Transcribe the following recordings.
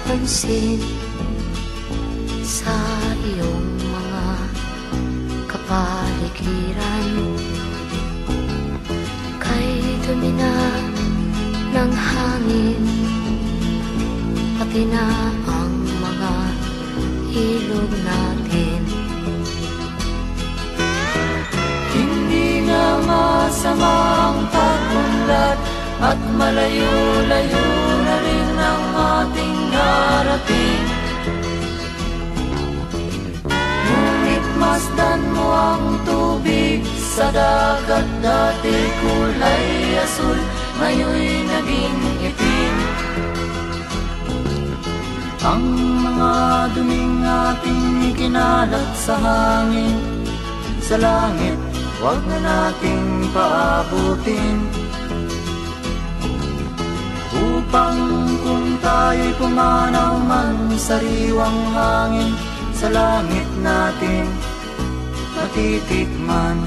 napapansin sa iyong mga kapaligiran. Kay dumi na ng hangin, pati na ang mga ilog natin. Hindi nga masama ang pag-unlad at malayo-layo na rin ang ating narating. Ngunit masdan mo ang tubig sa dagat, dati kulay asul, ngayon'y naging itim. Ang mga duming ating ikinalat sa hangin, sa langit, huwag na nating paabutin. Upang kung tayo'y pumanaw man sa sariwang hangin, sa langit natin matitikman.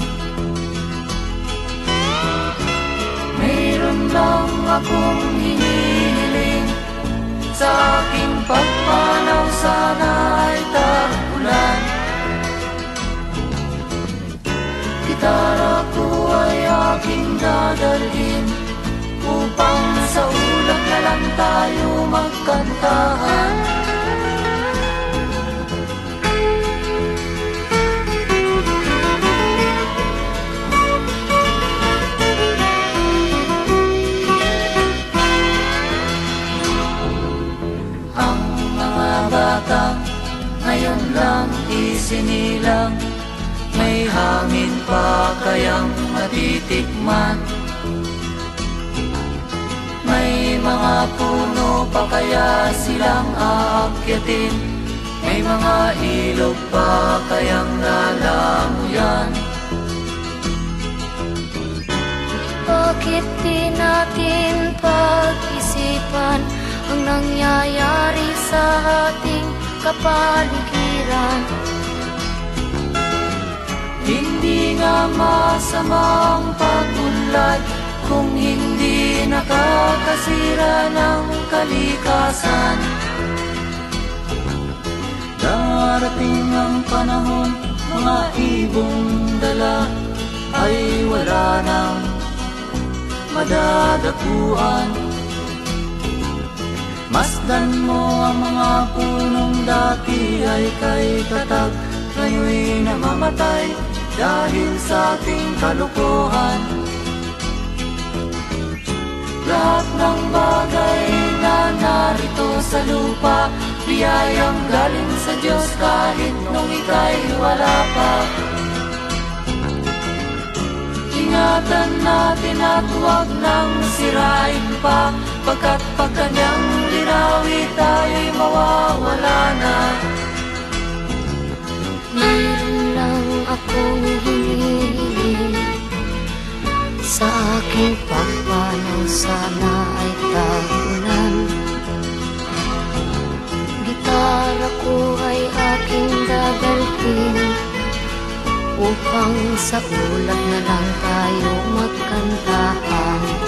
Mayroon lang akong hinihiling, sa aking pagpanaw sana ay tag-ulan. Gitara ko ay aking dadalhin, upang sa ulap na lang tayo magkantahan. Ang mga bata ngayon lang isinilang, may hangin pa kayang matitikman? May mga puno pa kaya silang aakyatin? May mga ilog pa kayang lalamuyan? Bakit di natin pag-isipan ang nangyayari sa ating kapaligiran? Hindi nga masama ang pag-unlad kung hindi nakakasira ng kalikasan. Darating ang panahon, mga ibong dala ay wala nang madadapuan. Masdan mo ang mga punong dati ay kay tatag, ngayon'y namamatay dahil sa ating kalukuhan. Lahat ng bagay na narito sa lupa, biyayang galing sa Diyos kahit nung ika'y wala pa. Ingatan natin at huwag nang sirain pa, pagkat pag kanyang linawi tayo'y mawawala na. Mayroon lang akong hinihiling, sa aking pagpanaw sana ay tag-ulan. Gitara ko ay aking dadalhin, upang sa ulap na lang tayo magkantahan.